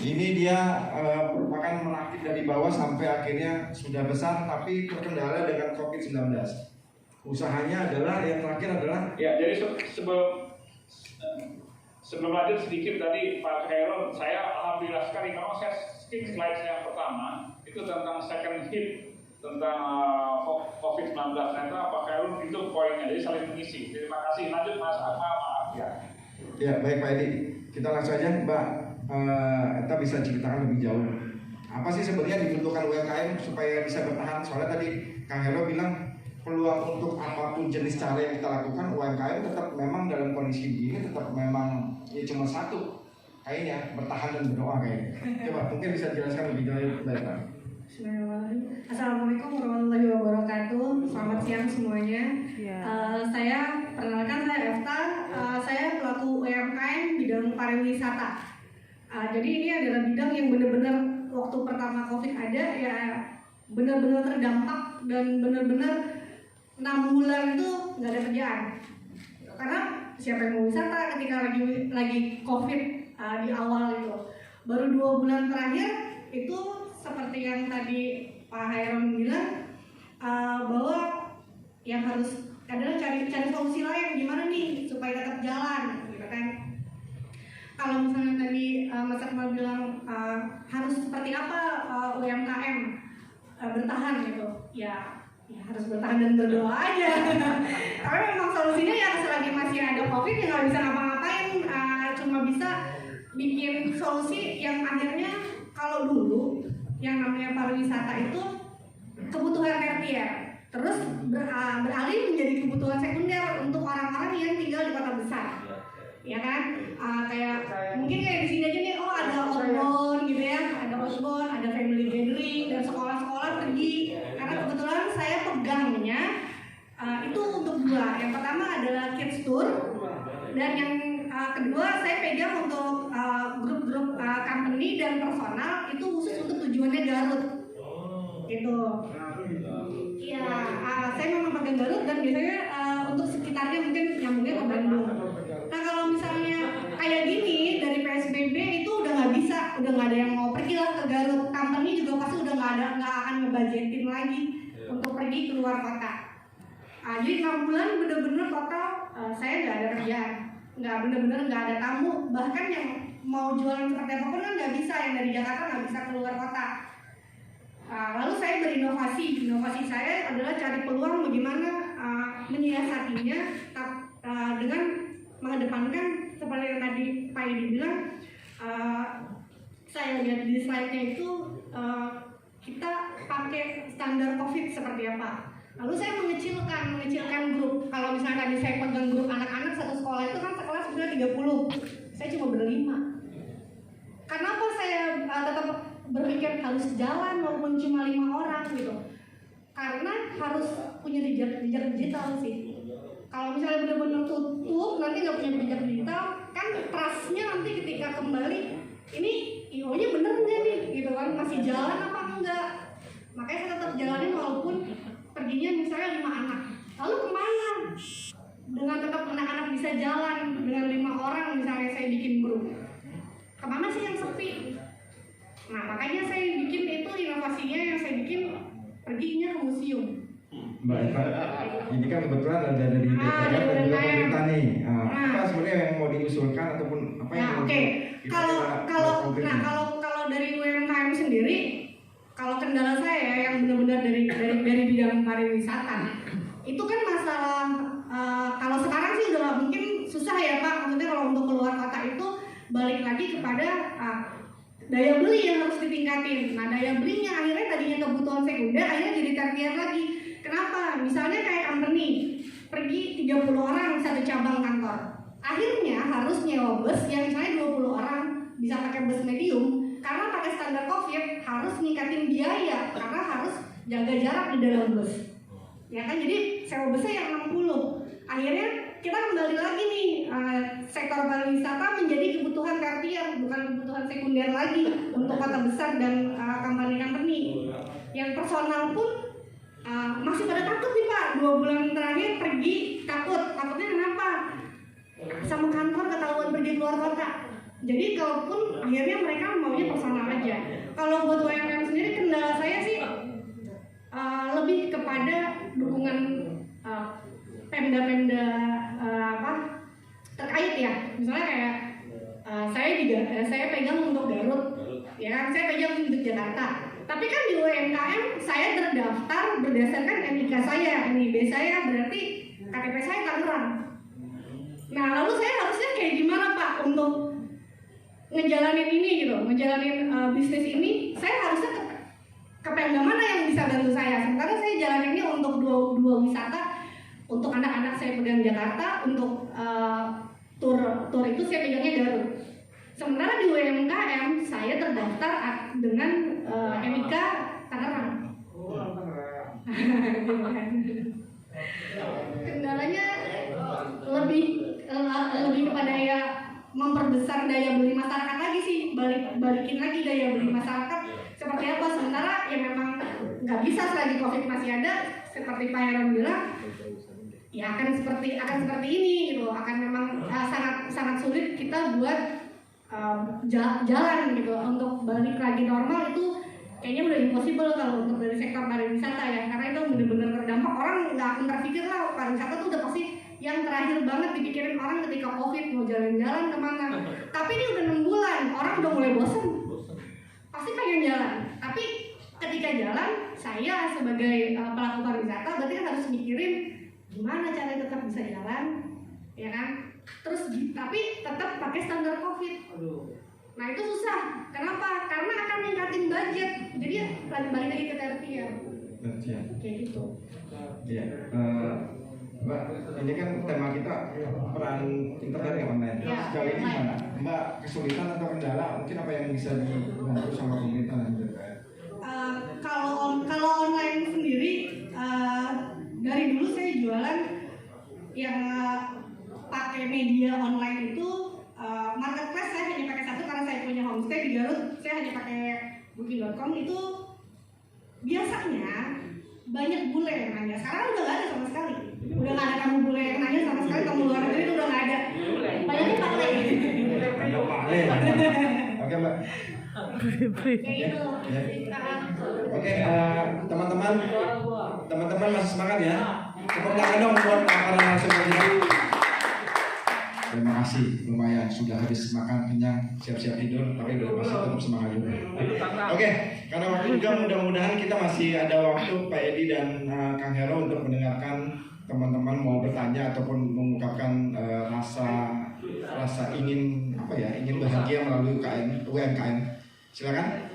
Ini dia merupakan merakit dari bawah sampai akhirnya sudah besar tapi terkendala dengan COVID-19. Usahanya adalah yang terakhir adalah ya. Jadi sebelum lanjut sedikit tadi Pak Khairul, saya alhamdulillah sekali kalau saya skip slide yang pertama itu tentang second hit tentang COVID-19. Ternyata Pak Khairul itu poinnya, jadi saling mengisi. Terima kasih. Lanjut Mas Ahmad, maaf ya. Ya baik Pak Edi, kita langsung aja Mbak. Kita bisa ceritakan lebih jauh. Apa sih sebenarnya dibutuhkan UMKM supaya bisa bertahan? Soalnya tadi Kang Hero bilang peluang untuk apapun jenis cara yang kita lakukan, UMKM tetap memang dalam kondisi begini tetap memang ya cuma satu kayaknya, bertahan dan berdoa kayaknya. Coba mungkin bisa jelaskan lebih jauh Mbak. Assalamualaikum warahmatullahi wabarakatuh. Selamat siang semuanya. Saya perkenalkan, saya Efta. Saya pelaku UMKM bidang pariwisata. Jadi ini adalah bidang yang benar-benar waktu pertama COVID ada ya benar-benar terdampak dan benar-benar 6 bulan itu nggak ada kerjaan. Karena siapa yang mau wisata ketika lagi COVID di awal itu. Baru 2 bulan terakhir itu seperti yang tadi Pak Hairon bilang bahwa yang harus adalah cari solusi lain gimana nih supaya tetap jalan gitu kan. Kalau misalnya tadi Mas Akmal bilang harus seperti apa UMKM bertahan gitu, ya harus bertahan dan berdoa aja. Karena memang solusinya ya selagi masih ada COVID ya nggak bisa ngapa-ngapain, cuma bisa bikin solusi yang akhirnya kalau dulu yang namanya pariwisata itu kebutuhan tersier, terus beralih menjadi kebutuhan sekunder untuk orang-orang yang tinggal di kota besar. Ya kan, kayak mungkin kayak di sini aja nih, ada outbound gitu ya, ada outbound, ada family gathering dan sekolah-sekolah pergi. Karena kebetulan saya pegangnya itu untuk 2. Yang pertama adalah kids tour dan yang kedua saya pegang untuk grup-grup company dan personal itu khusus untuk tujuannya Garut. Gitu. Iya, saya memang pegang Garut dan biasanya untuk sekitarnya mungkin nyambungnya ke Bandung. Nah kalau misalnya kayak gini dari PSBB itu udah nggak bisa, udah nggak ada yang mau pergi lah ke Garut. Company juga pasti udah nggak akan ngebudgetin lagi untuk pergi keluar kota. Jadi 6 bulan bener-bener total saya nggak ada kerjaan, bener-bener nggak ada tamu. Bahkan yang mau jualan seperti apapun kan nggak bisa, yang dari Jakarta nggak bisa keluar kota. Lalu saya berinovasi. Inovasi saya adalah cari peluang bagaimana menyiasatinya dengan mengedepankan seperti yang tadi Pak Edi bilang, saya lihat di slide-nya itu kita pakai standar COVID seperti apa. Lalu saya mengecilkan grup. Kalau misalnya tadi saya pegang grup anak-anak satu sekolah itu kan sekelas sudah 30, saya cuma ber-5. Kenapa saya tetap berpikir harus jalan walaupun cuma 5 orang gitu? Karena harus punya jejak digital sih. Kalau misalnya benar-benar tutup, nanti nggak punya jejak digital, kan trust-nya nanti ketika kembali, ini IO-nya bener nggak nih, gitu kan, masih jalan apa enggak? Makanya saya tetap jalanin walaupun perginya misalnya 5 anak. Lalu kemana? Dengan tetap anak-anak bisa jalan, dengan 5 orang misalnya saya bikin grup. Kemana sih yang sepi? Nah makanya saya bikin itu inovasinya yang saya bikin perginya ke museum. Mbak Eva, ini kan kebetulan ada dari DPR dan juga pemerintah nih. Apa sebenarnya yang mau diusulkan ataupun apa yang kalau dari UMKM sendiri, kalau kendala saya yang benar-benar dari bidang pariwisata, itu kan masalah kalau sekarang sih udah mungkin susah ya Pak. Maksudnya kalau untuk keluar kota itu balik lagi kepada daya beli yang harus ditingkatin. Nah daya belinya akhirnya tadinya kebutuhan sekunder akhirnya jadi tersier lagi. Kenapa? Misalnya kayak company pergi 30 orang satu cabang kantor, akhirnya harus nyewa bus yang misalnya 20 orang bisa pakai bus medium karena pakai standar COVID harus ningkatin biaya karena harus jaga jarak di dalam bus. Ya kan, jadi sewa busnya yang 60. Akhirnya kita kembali lagi nih, sektor pariwisata menjadi kebutuhan tersier bukan kebutuhan sekunder lagi untuk kota besar dan company-company. Yang personal pun masih pada takut nih Pak, 2 bulan terakhir pergi takutnya kenapa? Sama kantor ketahuan pergi keluar kota. Jadi kalaupun akhirnya mereka maunya personal ada dukungan pemda-pemda terkait ya. Misalnya kayak saya pegang untuk Garut, ya kan, saya pegang untuk Jakarta. Tapi kan di UMKM saya terdaftar berdasarkan NIK saya, NIB saya, berarti KTP saya Tangerang. Nah, lalu saya harusnya kayak gimana Pak untuk ngejalanin ini gitu, ngejalanin bisnis ini? Saya harusnya ke pemda mana yang bisa bantu saya? Sementara saya jalaninnya untuk dua wisata, untuk anak-anak saya pegang Jakarta, untuk tur itu saya pegangnya Garut. Sementara di UMKM saya terdaftar dengan NIK Tangerang. Kendalanya lebih kepada ya memperbesar daya beli masyarakat lagi sih, balikin lagi daya beli masyarakat seperti apa. Sementara ya memang nggak bisa selagi COVID masih ada, seperti Pak Heron bilang, ya akan seperti ini gitu, akan memang sangat sulit kita buat jalan gitu untuk balik lagi normal. Itu kayaknya udah impossible kalau untuk dari sektor pariwisata ya, karena itu benar-benar terdampak. Orang nggak akan terpikir lah, pariwisata tuh udah pasti yang terakhir banget dipikirin orang ketika COVID, mau jalan-jalan kemana. Tapi ini udah 6 bulan, orang udah mulai bosen, pasti pengen jalan. Tapi ketika jalan, saya sebagai pelaku pariwisata berarti kan harus mikirin gimana cara tetap bisa jalan, ya kan? Terus tapi tetap pakai standar COVID. Nah itu susah. Kenapa? Karena akan meningkatin budget. Jadi ya balik lagi ke tertiar. Kayak gitu. Iya. Mbak, ini kan tema kita peran internet yang online. Ya, Sejauh ini gimana? Mbak, kesulitan atau kendala? Mungkin apa yang bisa dibantu sama pemerintah dan juga? Kalau online sendiri, dari dulu saya jualan yang pakai media online itu marketplace saya hanya pakai satu karena saya punya homestay di Garut. Saya hanya pakai booking.com. Itu biasanya banyak bule yang nanya. Sekarang udah nggak ada sama sekali. Udah nggak ada kamu bule yang nanya sama sekali. Kamu luar negeri itu udah nggak ada. Banyaknya pakai. Oke Mbak. Kayak gitu. Oke, teman-teman masih semangat ya. Tepuk tangan dong buat para narasumber ini. Terima kasih, lumayan sudah habis makan kenyang, siap-siap tidur, tapi udah masih tetap semangat juga. Oke, karena waktu juga mudah-mudahan kita masih ada waktu Pak Edi dan Kang Hero untuk mendengarkan teman-teman mau bertanya ataupun mengungkapkan rasa ingin bahagia melalui UMKM. Silakan.